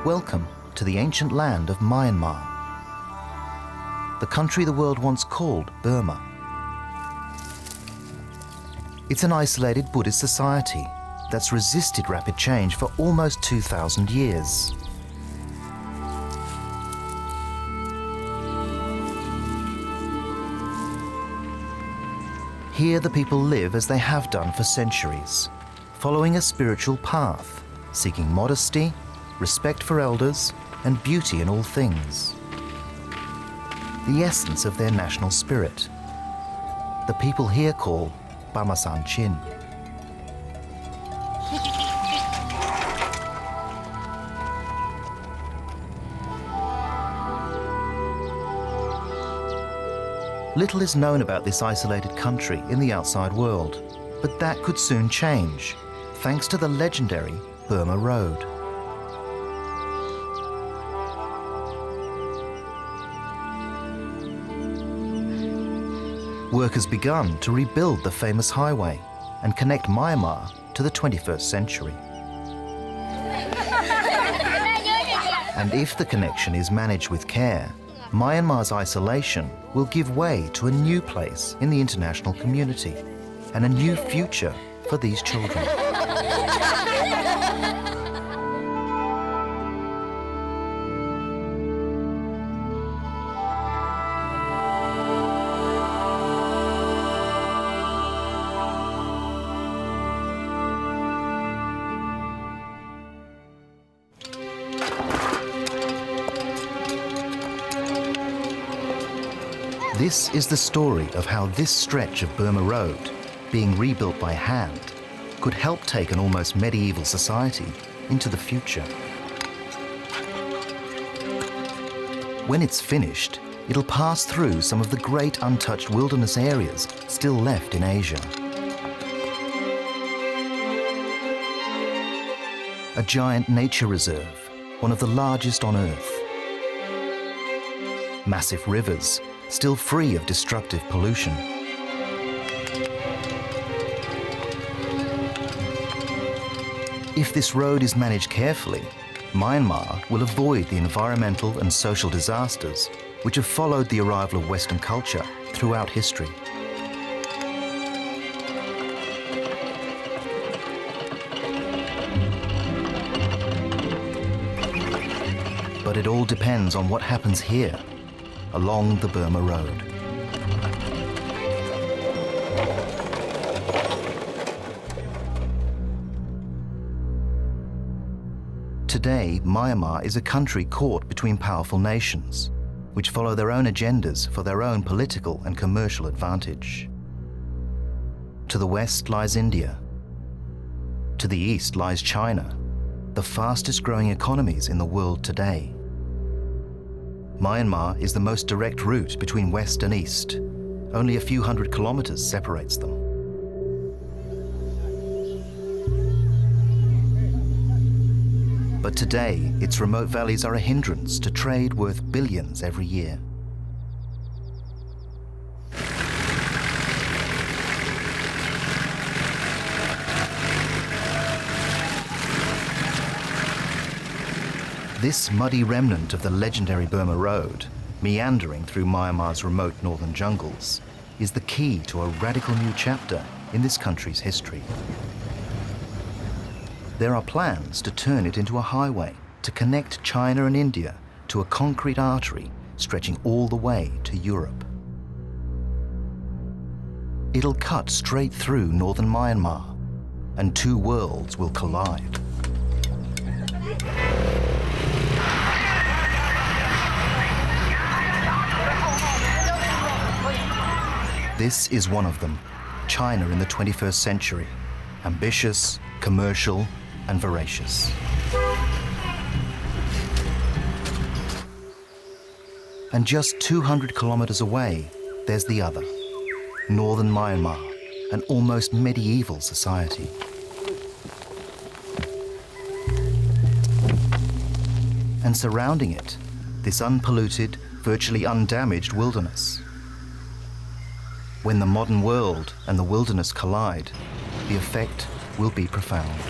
Welcome to the ancient land of Myanmar, the country the world once called Burma. It's an isolated Buddhist society that's resisted rapid change for almost 2,000 years. Here the people live as they have done for centuries, following a spiritual path, seeking modesty, respect for elders, and beauty in all things. The essence of their national spirit, the people here call Bamasan Chin. Little is known about this isolated country in the outside world, but that could soon change, thanks to the legendary Burma Road. Work has begun to rebuild the famous highway and connect Myanmar to the 21st century. And if the connection is managed with care, Myanmar's isolation will give way to a new place in the international community and a new future for these children. This is the story of how this stretch of Burma Road, being rebuilt by hand, could help take an almost medieval society into the future. When it's finished, it'll pass through some of the great untouched wilderness areas still left in Asia. A giant nature reserve, one of the largest on Earth. Massive rivers, still free of destructive pollution. If this road is managed carefully, Myanmar will avoid the environmental and social disasters which have followed the arrival of Western culture throughout history. But it all depends on what happens here, along the Burma Road. Today, Myanmar is a country caught between powerful nations, which follow their own agendas for their own political and commercial advantage. To the west lies India. To the east lies China, the fastest growing economies in the world today. Myanmar is the most direct route between west and east. Only a few hundred kilometers separates them. But today, its remote valleys are a hindrance to trade worth billions every year. This muddy remnant of the legendary Burma Road, meandering through Myanmar's remote northern jungles, is the key to a radical new chapter in this country's history. There are plans to turn it into a highway to connect China and India to a concrete artery stretching all the way to Europe. It'll cut straight through northern Myanmar, and two worlds will collide. This is one of them, China in the 21st century, ambitious, commercial, and voracious. And just 200 kilometers away, there's the other, northern Myanmar, an almost medieval society. And surrounding it, this unpolluted, virtually undamaged wilderness. When the modern world and the wilderness collide, the effect will be profound.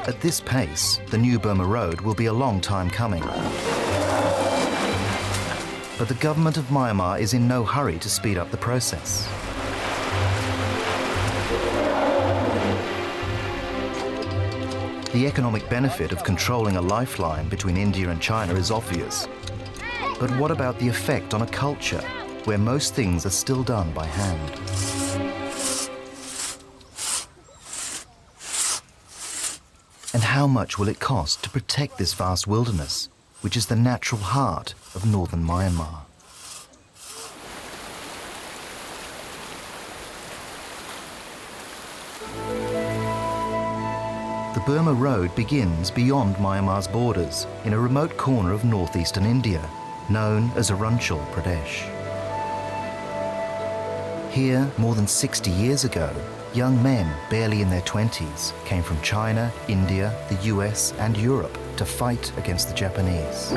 At this pace, the new Burma Road will be a long time coming. But the government of Myanmar is in no hurry to speed up the process. The economic benefit of controlling a lifeline between India and China is obvious. But what about the effect on a culture where most things are still done by hand? And how much will it cost to protect this vast wilderness, which is the natural heart of northern Myanmar? The Burma Road begins beyond Myanmar's borders in a remote corner of northeastern India, known as Arunachal Pradesh. Here, more than 60 years ago, young men barely in their 20s came from China, India, the US and Europe to fight against the Japanese.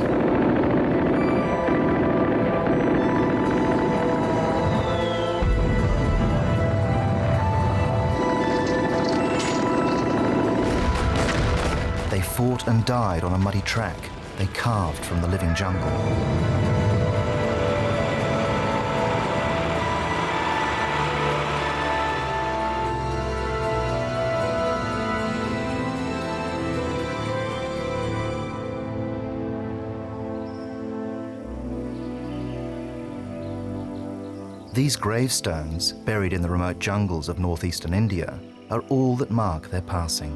They fought and died on a muddy track they carved from the living jungle. These gravestones, buried in the remote jungles of northeastern India, are all that mark their passing.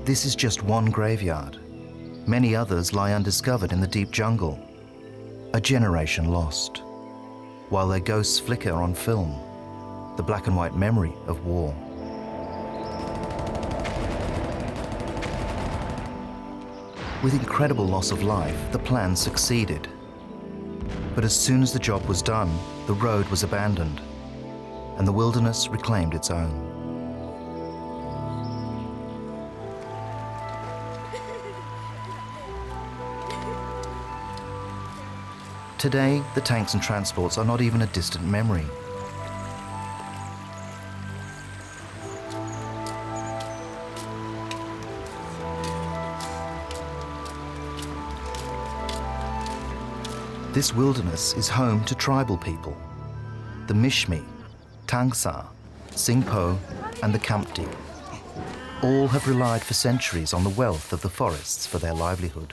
This is just one graveyard. Many others lie undiscovered in the deep jungle, a generation lost, while their ghosts flicker on film, the black and white memory of war. With incredible loss of life, the plan succeeded. But as soon as the job was done, the road was abandoned, and the wilderness reclaimed its own. Today, the tanks and transports are not even a distant memory. This wilderness is home to tribal people, the Mishmi, Tangsa, Singpo, and the Kampti. All have relied for centuries on the wealth of the forests for their livelihood.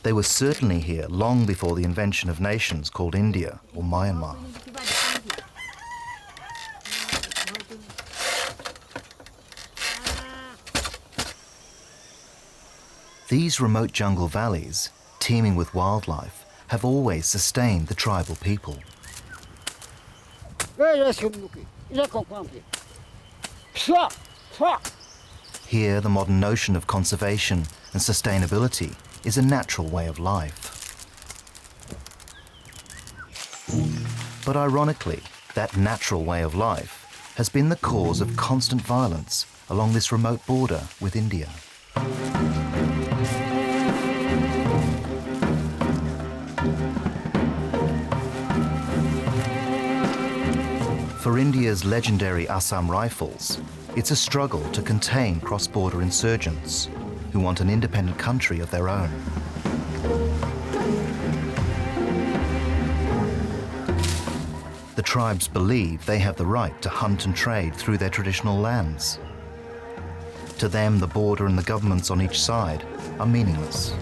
They were certainly here long before the invention of nations called India or Myanmar. These remote jungle valleys, teeming with wildlife, have always sustained the tribal people. Here, the modern notion of conservation and sustainability is a natural way of life. But ironically, that natural way of life has been the cause of constant violence along this remote border with India. For India's legendary Assam Rifles, it's a struggle to contain cross-border insurgents who want an independent country of their own. The tribes believe they have the right to hunt and trade through their traditional lands. To them, the border and the governments on each side are meaningless.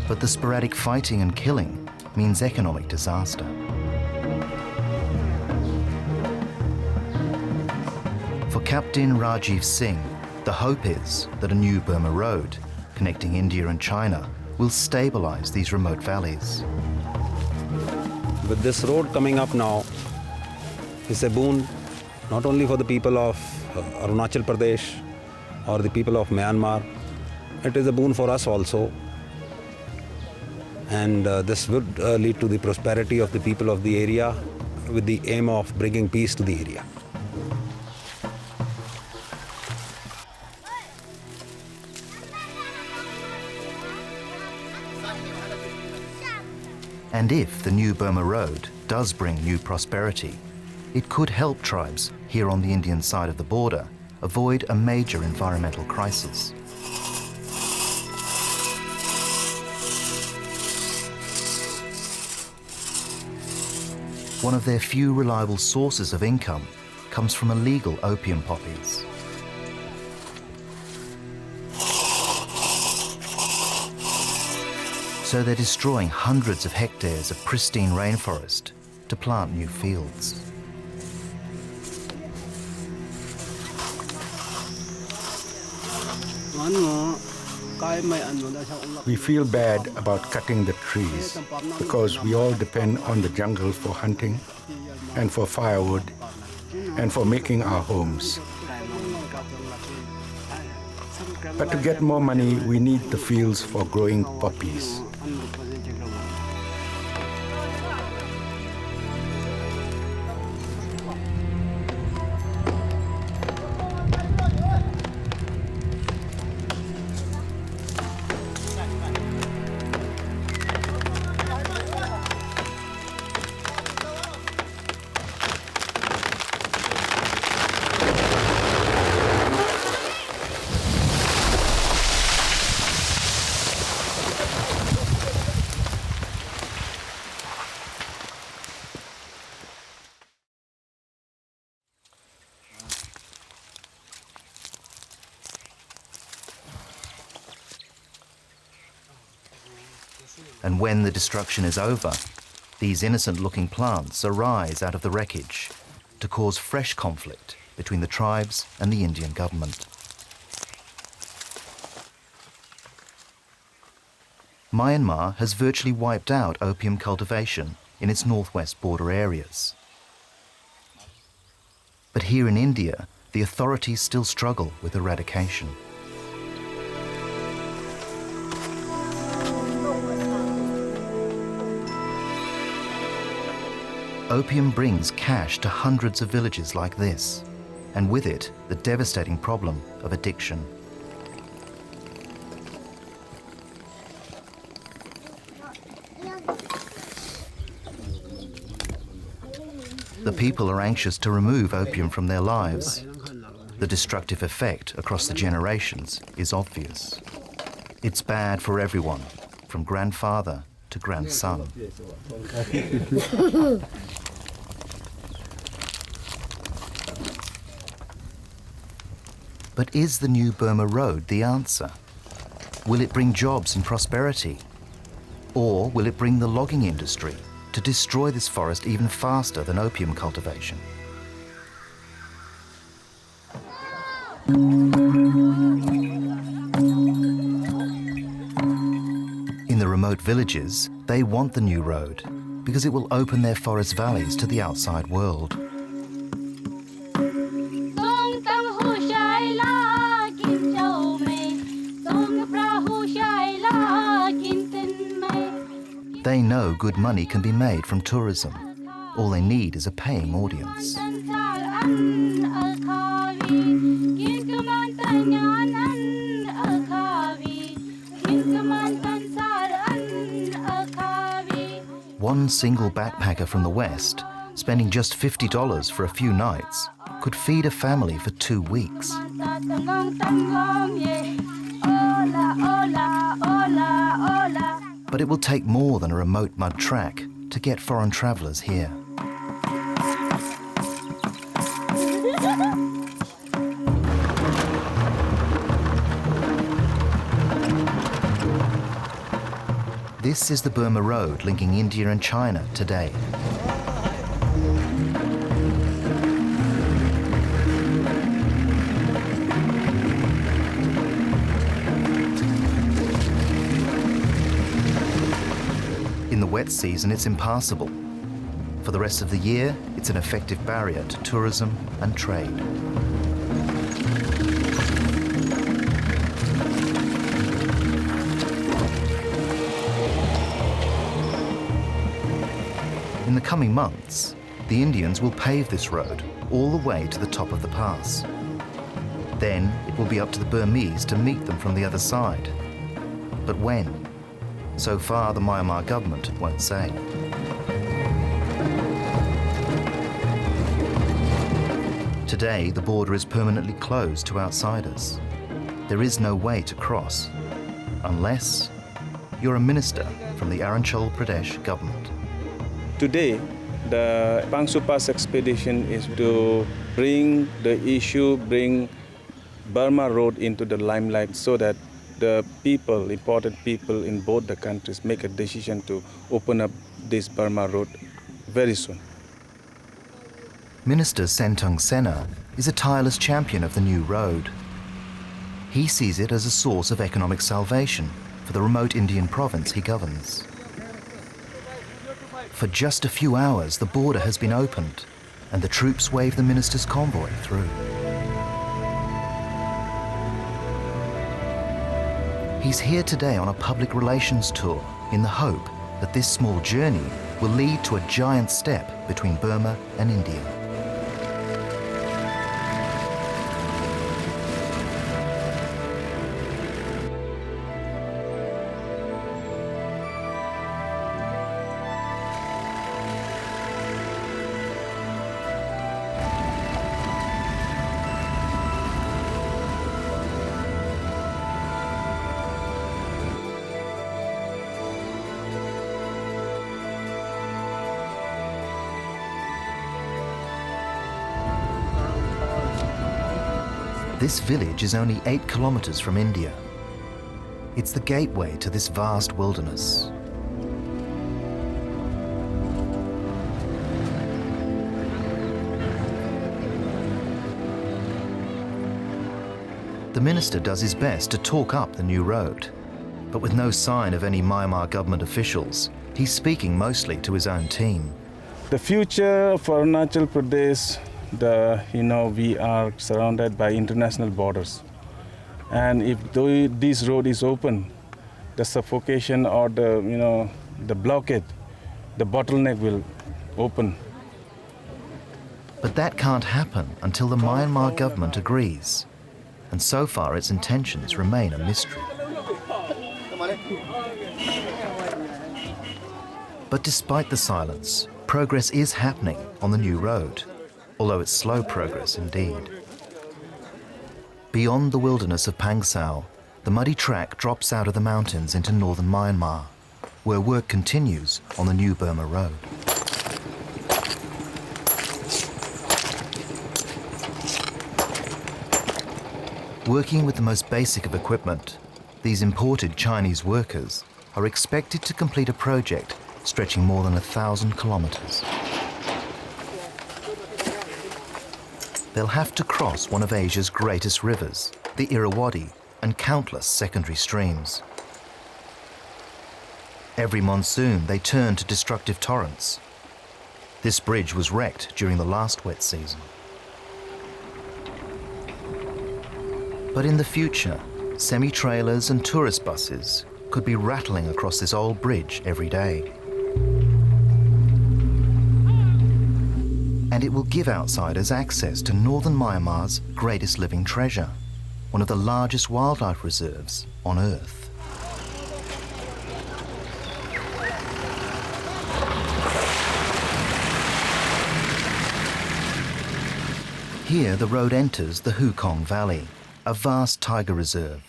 But the sporadic fighting and killing means economic disaster. For Captain Rajiv Singh, the hope is that a new Burma Road connecting India and China will stabilize these remote valleys. With this road coming up now, it's a boon not only for the people of Arunachal Pradesh, or the people of Myanmar, it is a boon for us also. And this would lead to the prosperity of the people of the area with the aim of bringing peace to the area. And if the new Burma Road does bring new prosperity, it could help tribes here on the Indian side of the border avoid a major environmental crisis. One of their few reliable sources of income comes from illegal opium poppies. So they're destroying hundreds of hectares of pristine rainforest to plant new fields. We feel bad about cutting the trees because we all depend on the jungle for hunting and for firewood and for making our homes. But to get more money, we need the fields for growing poppies. And when the destruction is over, these innocent-looking plants arise out of the wreckage to cause fresh conflict between the tribes and the Indian government. Myanmar has virtually wiped out opium cultivation in its northwest border areas. But here in India, the authorities still struggle with eradication. Opium brings cash to hundreds of villages like this, and with it, the devastating problem of addiction. The people are anxious to remove opium from their lives. The destructive effect across the generations is obvious. It's bad for everyone, from grandfather to grandson. But is the new Burma Road the answer? Will it bring jobs and prosperity? Or will it bring the logging industry to destroy this forest even faster than opium cultivation? In the remote villages, they want the new road because it will open their forest valleys to the outside world. They know good money can be made from tourism. All they need is a paying audience. One single backpacker from the West, spending just $50 for a few nights, could feed a family for 2 weeks. But it will take more than a remote mud track to get foreign travellers here. This is the Burma Road linking India and China today. In the wet season, it's impassable. For the rest of the year, it's an effective barrier to tourism and trade. coming months, the Indians will pave this road all the way to the top of the pass. Then it will be up to the Burmese to meet them from the other side. But when? So far, the Myanmar government won't say. Today, the border is permanently closed to outsiders. There is no way to cross, unless you're a minister from the Arunachal Pradesh government. Today, the Pangsu Pass expedition is to bring Burma Road into the limelight so that the people, important people in both the countries, make a decision to open up this Burma Road very soon. Minister Sentong Sena is a tireless champion of the new road. He sees it as a source of economic salvation for the remote Indian province he governs. For just a few hours, the border has been opened and the troops wave the minister's convoy through. He's here today on a public relations tour in the hope that this small journey will lead to a giant step between Burma and India. This village is only 8 kilometers from India. It's the gateway to this vast wilderness. The minister does his best to talk up the new road, but with no sign of any Myanmar government officials, he's speaking mostly to his own team. The future for Arunachal Pradesh, we are surrounded by international borders. And if this road is open, the suffocation or the blockade, the bottleneck will open. But that can't happen until the Myanmar government agrees. And so far, its intentions remain a mystery. But despite the silence, progress is happening on the new road, although it's slow progress indeed. Beyond the wilderness of Pangsau, the muddy track drops out of the mountains into northern Myanmar, where work continues on the new Burma Road. Working with the most basic of equipment, these imported Chinese workers are expected to complete a project stretching more than 1,000 kilometers. They'll have to cross one of Asia's greatest rivers, the Irrawaddy, and countless secondary streams. Every monsoon, they turn to destructive torrents. This bridge was wrecked during the last wet season. But in the future, semi-trailers and tourist buses could be rattling across this old bridge every day. And it will give outsiders access to northern Myanmar's greatest living treasure, one of the largest wildlife reserves on Earth. Here, the road enters the Hukaung Valley, a vast tiger reserve.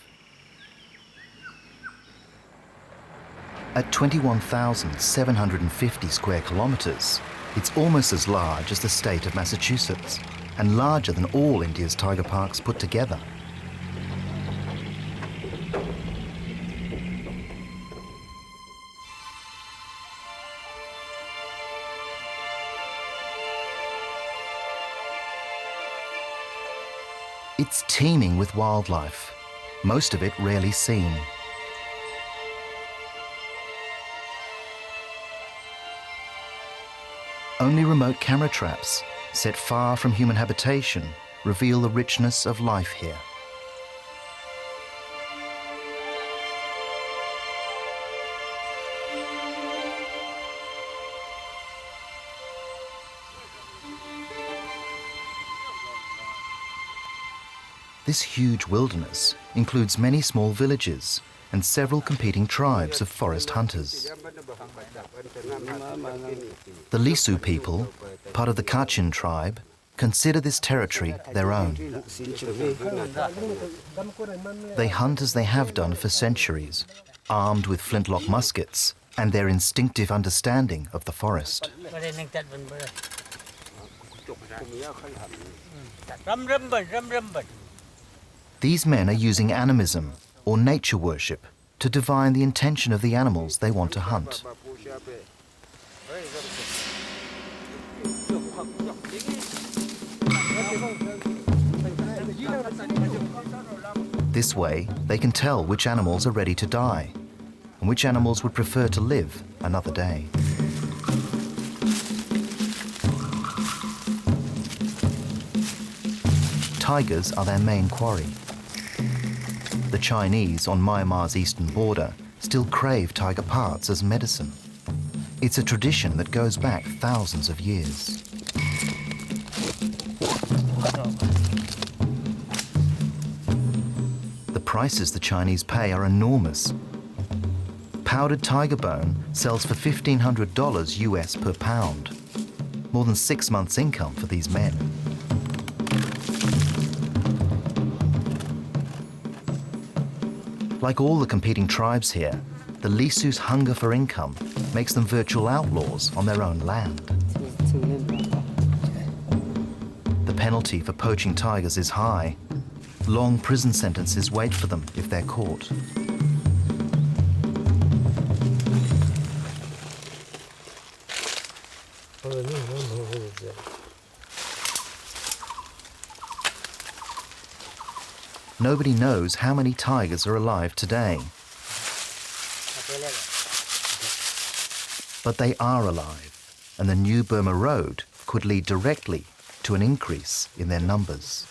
At 21,750 square kilometers, it's almost as large as the state of Massachusetts and larger than all India's tiger parks put together. It's teeming with wildlife, most of it rarely seen. Only remote camera traps, set far from human habitation, reveal the richness of life here. This huge wilderness includes many small villages and several competing tribes of forest hunters. The Lisu people, part of the Kachin tribe, consider this territory their own. They hunt as they have done for centuries, armed with flintlock muskets and their instinctive understanding of the forest. These men are using animism, or nature worship, to divine the intention of the animals they want to hunt. This way, they can tell which animals are ready to die and which animals would prefer to live another day. Tigers are their main quarry. The Chinese on Myanmar's eastern border still crave tiger parts as medicine. It's a tradition that goes back thousands of years. The prices the Chinese pay are enormous. Powdered tiger bone sells for $1,500 US per pound, more than 6 months' income for these men. Like all the competing tribes here, the Lisu's hunger for income makes them virtual outlaws on their own land. The penalty for poaching tigers is high. Long prison sentences wait for them if they're caught. Nobody knows how many tigers are alive today. But they are alive, and the new Burma Road could lead directly to an increase in their numbers.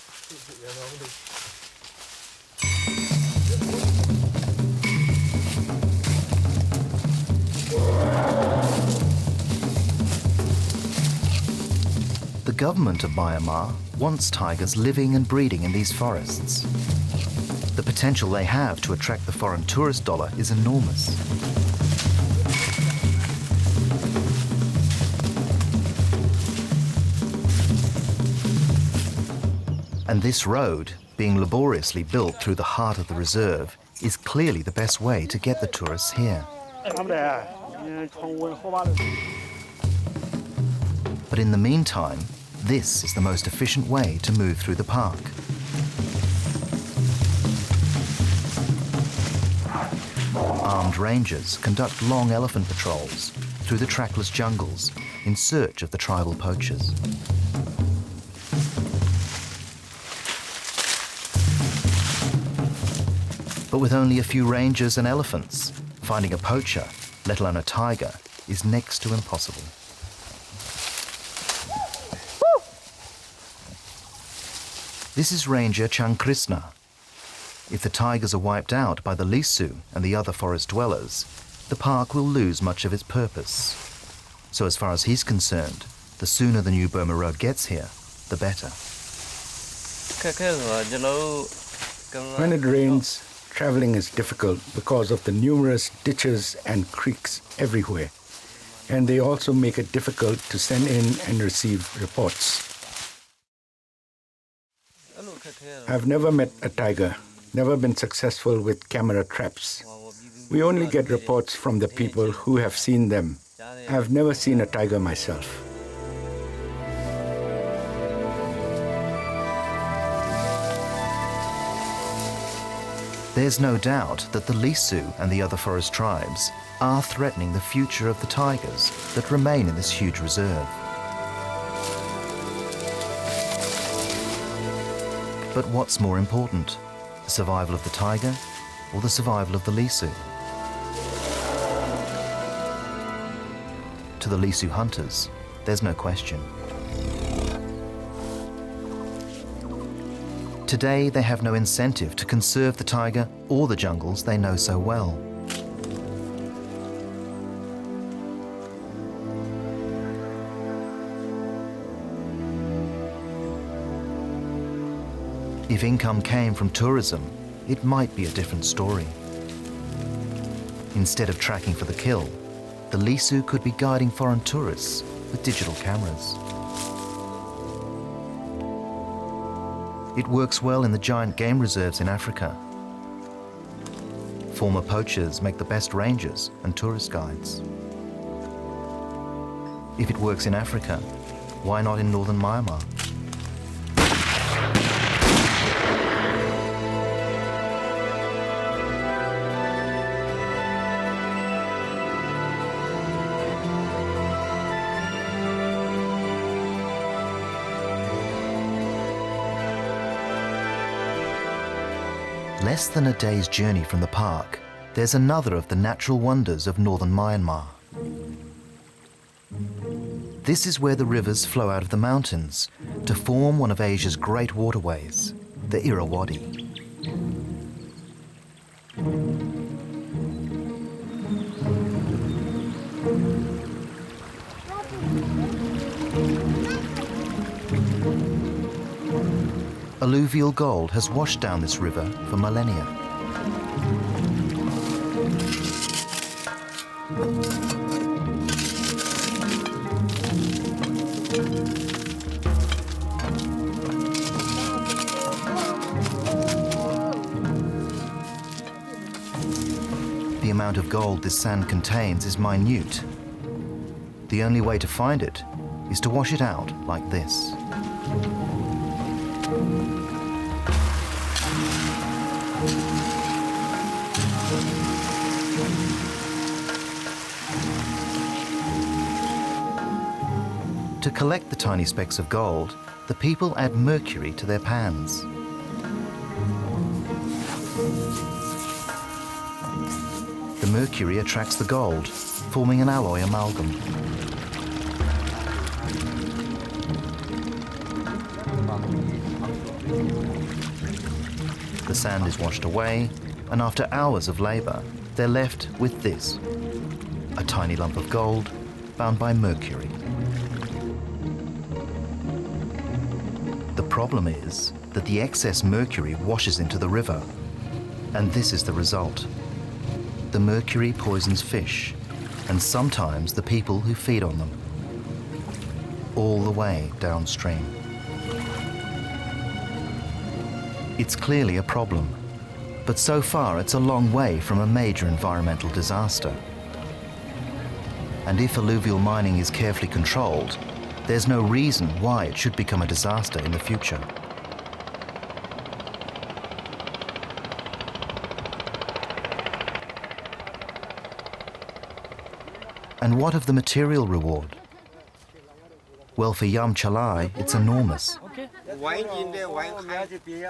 The government of Myanmar wants tigers living and breeding in these forests. The potential they have to attract the foreign tourist dollar is enormous. And this road, being laboriously built through the heart of the reserve, is clearly the best way to get the tourists here. But in the meantime, this is the most efficient way to move through the park. Armed rangers conduct long elephant patrols through the trackless jungles in search of the tribal poachers. But with only a few rangers and elephants, finding a poacher, let alone a tiger, is next to impossible. This is Ranger Chang Krishna. If the tigers are wiped out by the Lisu and the other forest dwellers, the park will lose much of its purpose. So as far as he's concerned, the sooner the new Burma Road gets here, the better. When it rains, traveling is difficult because of the numerous ditches and creeks everywhere. And they also make it difficult to send in and receive reports. I've never met a tiger, never been successful with camera traps. We only get reports from the people who have seen them. I've never seen a tiger myself. There's no doubt that the Lisu and the other forest tribes are threatening the future of the tigers that remain in this huge reserve. But what's more important, the survival of the tiger or the survival of the Lisu? To the Lisu hunters, there's no question. Today, they have no incentive to conserve the tiger or the jungles they know so well. If income came from tourism, it might be a different story. Instead of tracking for the kill, the Lisu could be guiding foreign tourists with digital cameras. It works well in the giant game reserves in Africa. Former poachers make the best rangers and tourist guides. If it works in Africa, why not in northern Myanmar? Less than a day's journey from the park, there's another of the natural wonders of northern Myanmar. This is where the rivers flow out of the mountains to form one of Asia's great waterways, the Irrawaddy. Alluvial gold has washed down this river for millennia. The amount of gold this sand contains is minute. The only way to find it is to wash it out like this. To collect the tiny specks of gold, the people add mercury to their pans. The mercury attracts the gold, forming an alloy amalgam. The sand is washed away, and after hours of labor, they're left with this, a tiny lump of gold bound by mercury. The problem is that the excess mercury washes into the river, and this is the result. The mercury poisons fish, and sometimes the people who feed on them, all the way downstream. It's clearly a problem, but so far it's a long way from a major environmental disaster. And if alluvial mining is carefully controlled, there's no reason why it should become a disaster in the future. And what of the material reward? Well, for Yam Chalai, it's enormous.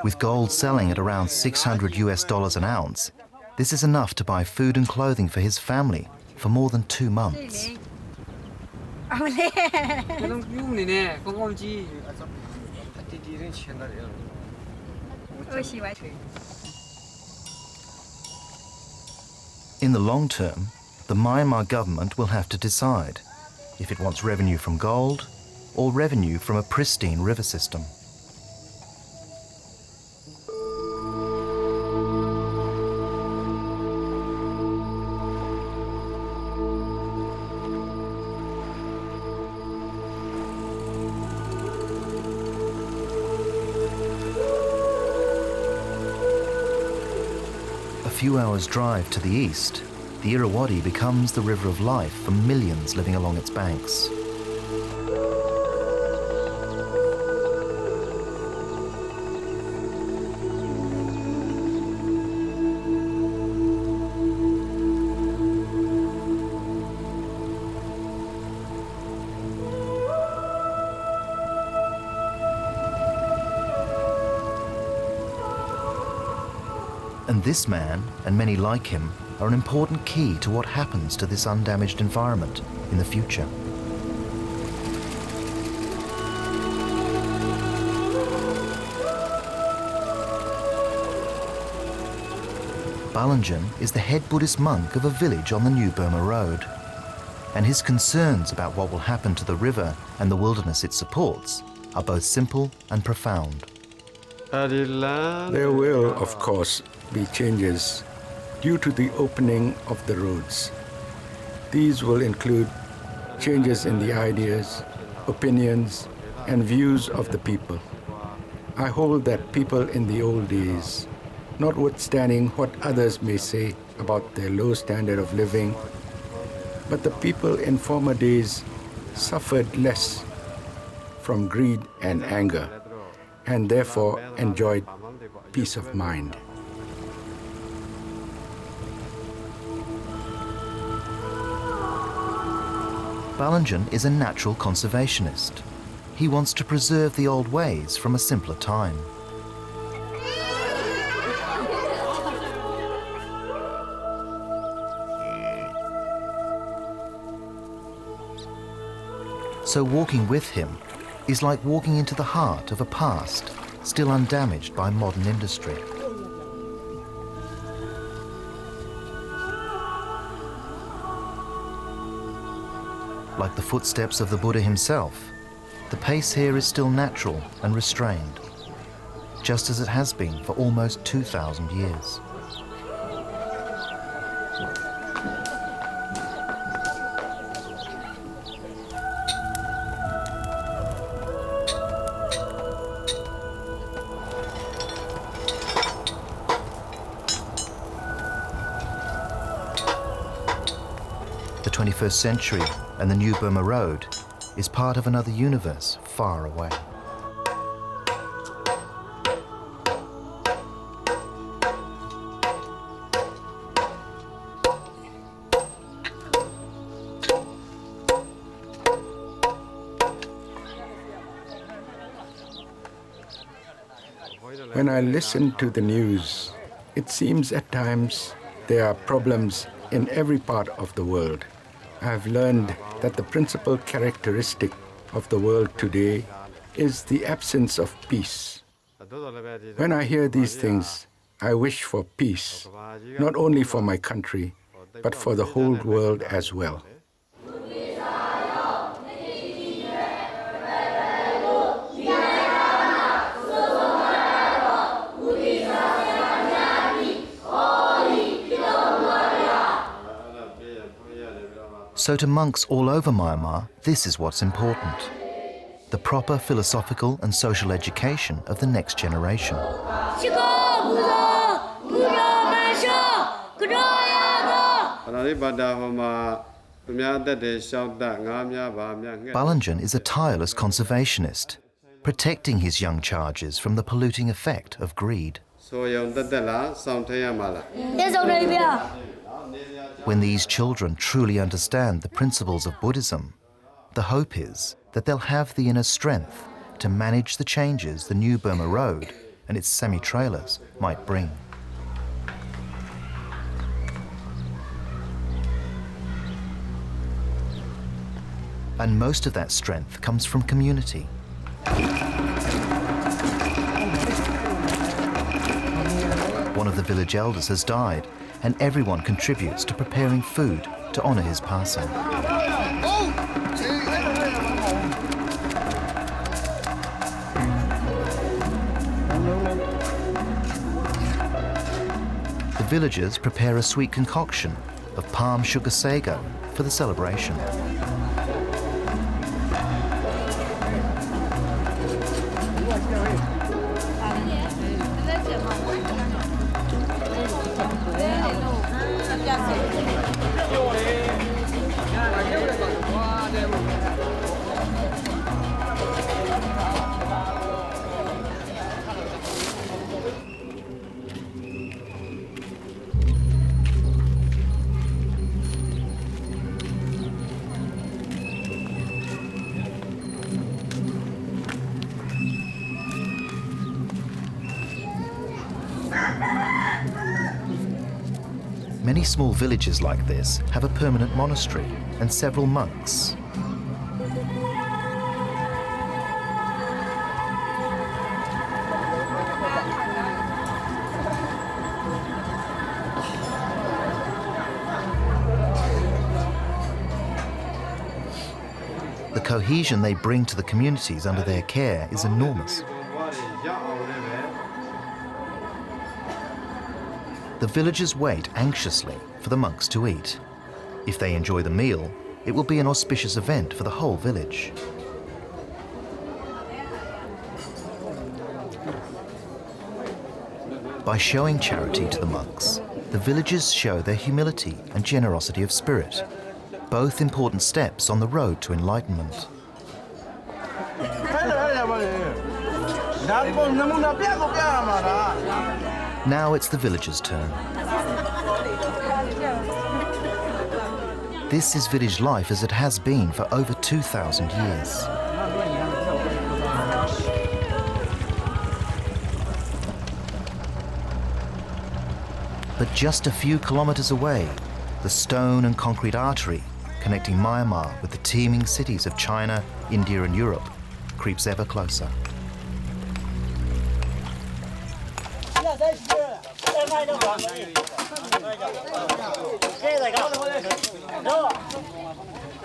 With gold selling at around $600 an ounce, this is enough to buy food and clothing for his family for more than 2 months. In the long term, the Myanmar government will have to decide if it wants revenue from gold or revenue from a pristine river system. A few hours' drive to the east, the Irrawaddy becomes the river of life for millions living along its banks. And this man, and many like him, are an important key to what happens to this undamaged environment in the future. Balanjan is the head Buddhist monk of a village on the new Burma Road, and his concerns about what will happen to the river and the wilderness it supports are both simple and profound. There will, of course, be changes due to the opening of the roads. These will include changes in the ideas, opinions, and views of the people. I hold that people in the old days, notwithstanding what others may say about their low standard of living, but the people in former days suffered less from greed and anger, and therefore enjoyed peace of mind. Balanjan is a natural conservationist. He wants to preserve the old ways from a simpler time. So walking with him is like walking into the heart of a past still undamaged by modern industry. Like the footsteps of the Buddha himself, the pace here is still natural and restrained, just as it has been for almost 2,000 years. The 21st century and the new Burma Road is part of another universe far away. When I listen to the news, it seems at times there are problems in every part of the world. I've learned that the principal characteristic of the world today is the absence of peace. When I hear these things, I wish for peace, not only for my country, but for the whole world as well. So to monks all over Myanmar, this is what's important: the proper philosophical and social education of the next generation. Balanjan is a tireless conservationist, protecting his young charges from the polluting effect of greed. When these children truly understand the principles of Buddhism, the hope is that they'll have the inner strength to manage the changes the new Burma Road and its semi-trailers might bring. And most of that strength comes from community. One of the village elders has died, and everyone contributes to preparing food to honor his passing. The villagers prepare a sweet concoction of palm sugar sago for the celebration. Many small villages like this have a permanent monastery and several monks. The cohesion they bring to the communities under their care is enormous. The villagers wait anxiously for the monks to eat. If they enjoy the meal, it will be an auspicious event for the whole village. By showing charity to the monks, the villagers show their humility and generosity of spirit, both important steps on the road to enlightenment. Now it's the villagers' turn. This is village life as it has been for over 2,000 years. But just a few kilometers away, the stone and concrete artery connecting Myanmar with the teeming cities of China, India and Europe creeps ever closer.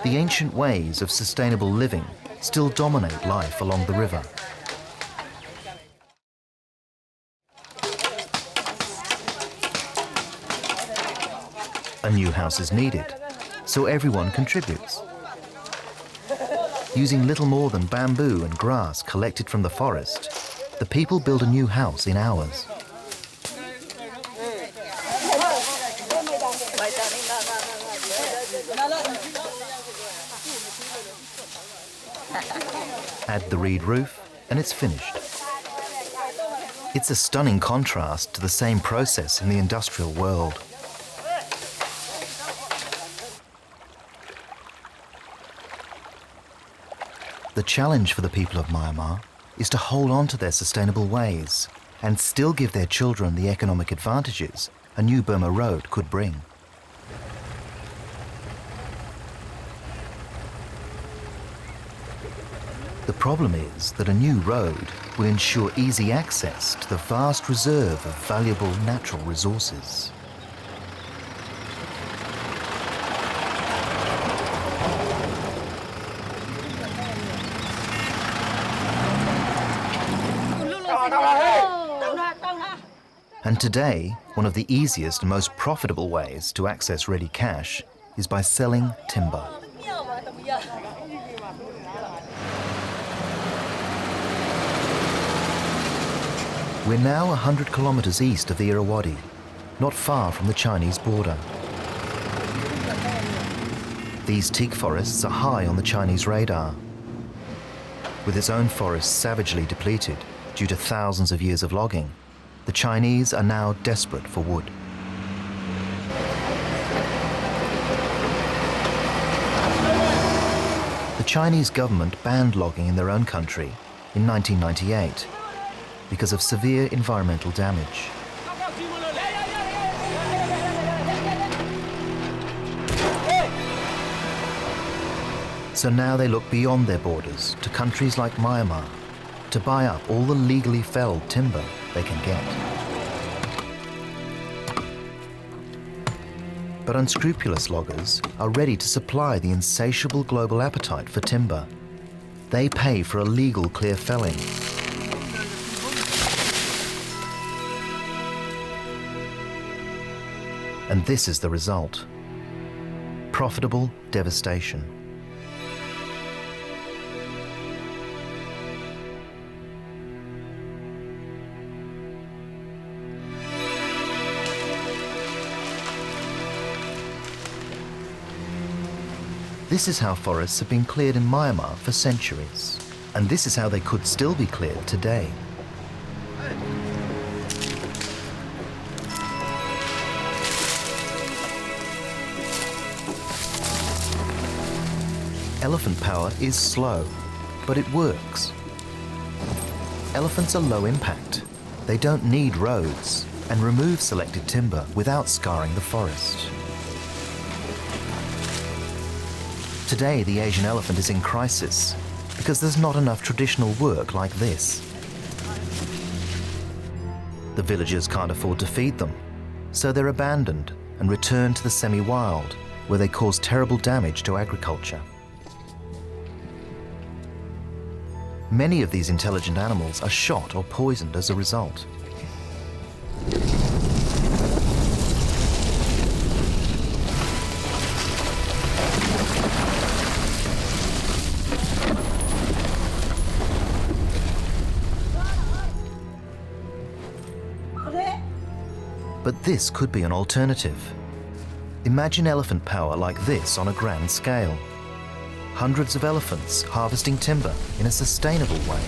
The ancient ways of sustainable living still dominate life along the river. A new house is needed, so everyone contributes. Using little more than bamboo and grass collected from the forest, the people build a new house in hours. Add the reed roof, and it's finished. It's a stunning contrast to the same process in the industrial world. The challenge for the people of Myanmar is to hold on to their sustainable ways and still give their children the economic advantages a new Burma Road could bring. The problem is that a new road will ensure easy access to the vast reserve of valuable natural resources. And today, one of the easiest and most profitable ways to access ready cash is by selling timber. We're now 100 kilometers east of the Irrawaddy, not far from the Chinese border. These teak forests are high on the Chinese radar. With its own forests savagely depleted due to thousands of years of logging, the Chinese are now desperate for wood. The Chinese government banned logging in their own country in 1998 because of severe environmental damage. So now they look beyond their borders to countries like Myanmar to buy up all the legally felled timber they can get. But unscrupulous loggers are ready to supply the insatiable global appetite for timber. They pay for illegal clear felling. And this is the result: profitable devastation. This is how forests have been cleared in Myanmar for centuries, and this is how they could still be cleared today. Elephant power is slow, but it works. Elephants are low impact. They don't need roads and remove selected timber without scarring the forest. Today, the Asian elephant is in crisis because there's not enough traditional work like this. The villagers can't afford to feed them, so they're abandoned and returned to the semi-wild, where they cause terrible damage to agriculture. Many of these intelligent animals are shot or poisoned as a result. this could be an alternative. Imagine elephant power like this on a grand scale. Hundreds of elephants harvesting timber in a sustainable way.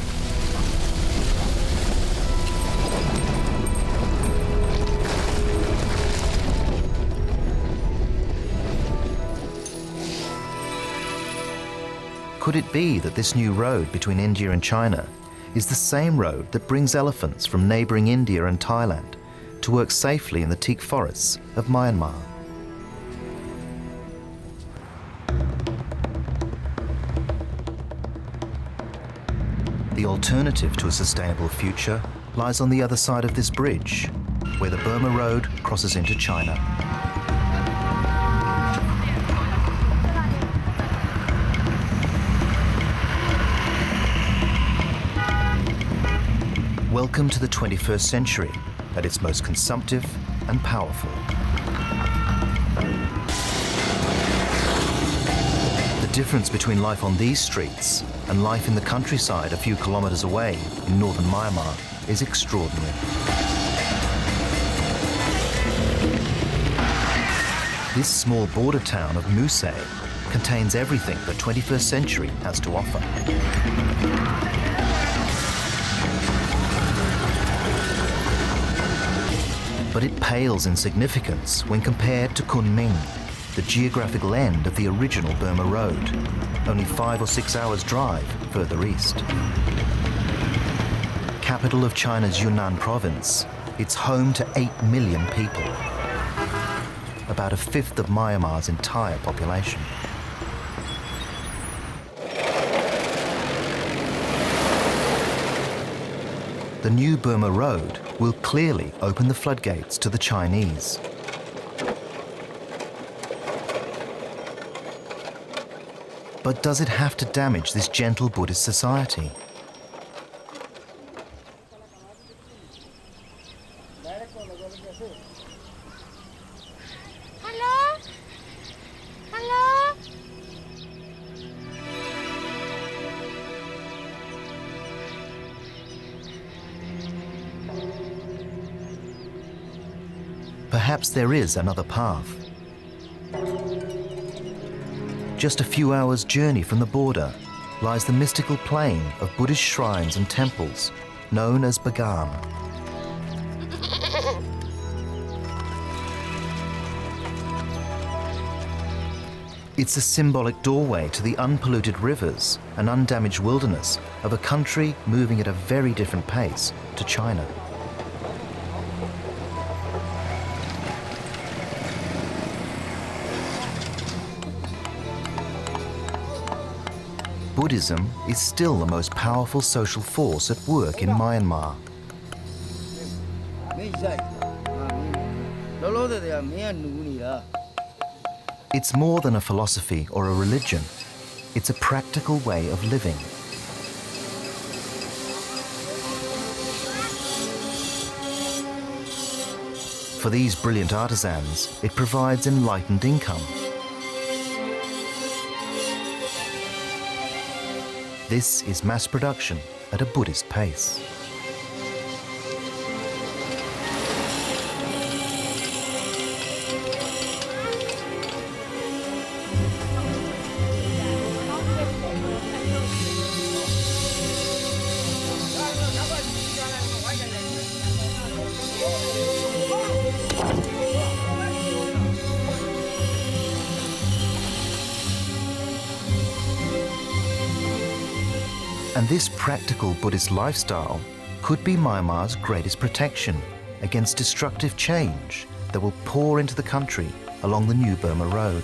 Could it be that this new road between India and China is the same road that brings elephants from neighbouring India and Thailand to work safely in the teak forests of Myanmar? The alternative to a sustainable future lies on the other side of this bridge, where the Burma Road crosses into China. Welcome to the 21st century, at its most consumptive and powerful. The difference between life on these streets and life in the countryside a few kilometers away in northern Myanmar is extraordinary. This small border town of Muse contains everything the 21st century has to offer. But it pales in significance when compared to Kunming, the geographical end of the original Burma Road, only 5 or 6 hours drive further east. Capital of China's Yunnan province, it's home to 8 million people, about a fifth of Myanmar's entire population. The new Burma Road will clearly open the floodgates to the Chinese. But does it have to damage this gentle Buddhist society? Hello? Hello? Perhaps there is another path. Just a few hours' journey from the border lies the mystical plain of Buddhist shrines and temples known as Bagan. It's a symbolic doorway to the unpolluted rivers and undamaged wilderness of a country moving at a very different pace to China. Buddhism is still the most powerful social force at work in Myanmar. It's more than a philosophy or a religion. It's a practical way of living. For these brilliant artisans, it provides enlightened income. This is mass production at a Buddhist pace. And this practical Buddhist lifestyle could be Myanmar's greatest protection against destructive change that will pour into the country along the new Burma Road.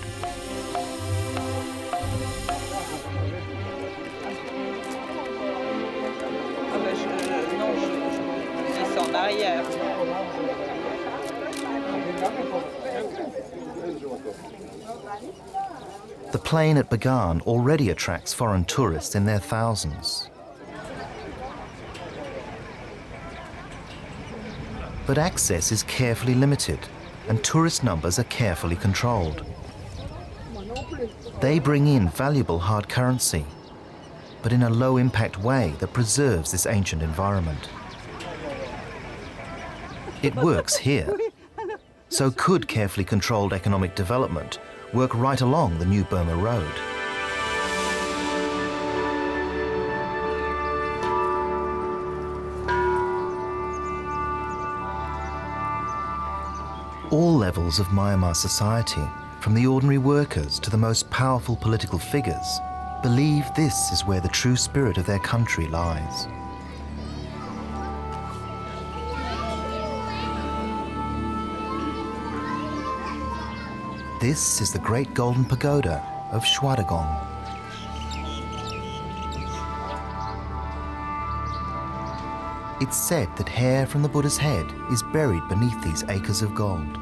The plain at Bagan already attracts foreign tourists in their thousands. But access is carefully limited and tourist numbers are carefully controlled. They bring in valuable hard currency, but in a low-impact way that preserves this ancient environment. It works here, So could carefully controlled economic development work right along the new Burma Road? All levels of Myanmar society, from the ordinary workers to the most powerful political figures, believe this is where the true spirit of their country lies. This is the great golden pagoda of Shwadagong. It's said that hair from the Buddha's head is buried beneath these acres of gold.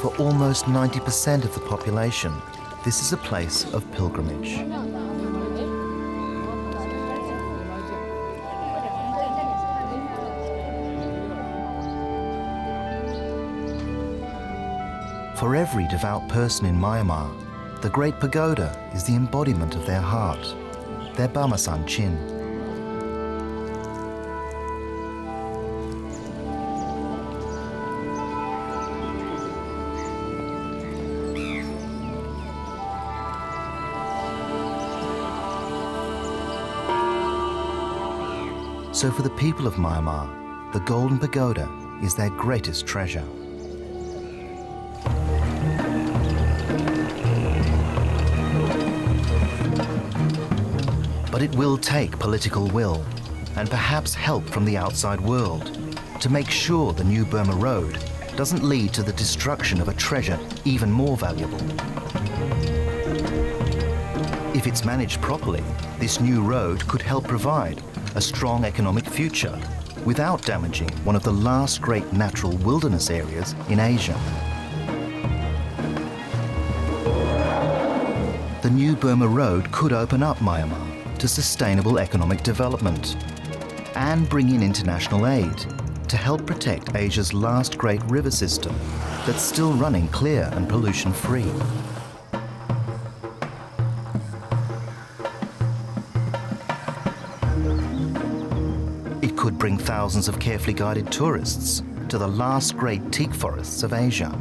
For almost 90% of the population, this is a place of pilgrimage. For every devout person in Myanmar, the Great Pagoda is the embodiment of their heart, their Bamasan Chin. So for the people of Myanmar, the Golden Pagoda is their greatest treasure. But it will take political will and perhaps help from the outside world to make sure the new Burma Road doesn't lead to the destruction of a treasure even more valuable. If it's managed properly, this new road could help provide a strong economic future without damaging one of the last great natural wilderness areas in Asia. The new Burma Road could open up Myanmar to sustainable economic development and bring in international aid to help protect Asia's last great river system that's still running clear and pollution-free. It could bring thousands of carefully guided tourists to the last great teak forests of Asia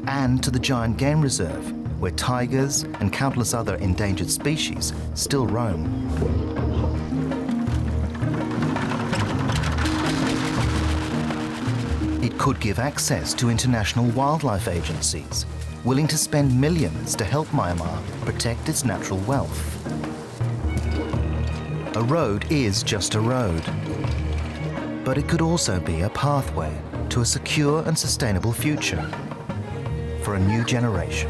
and to the giant game reserve where tigers and countless other endangered species still roam. It could give access to international wildlife agencies willing to spend millions to help Myanmar protect its natural wealth. A road is just a road, but it could also be a pathway to a secure and sustainable future for a new generation.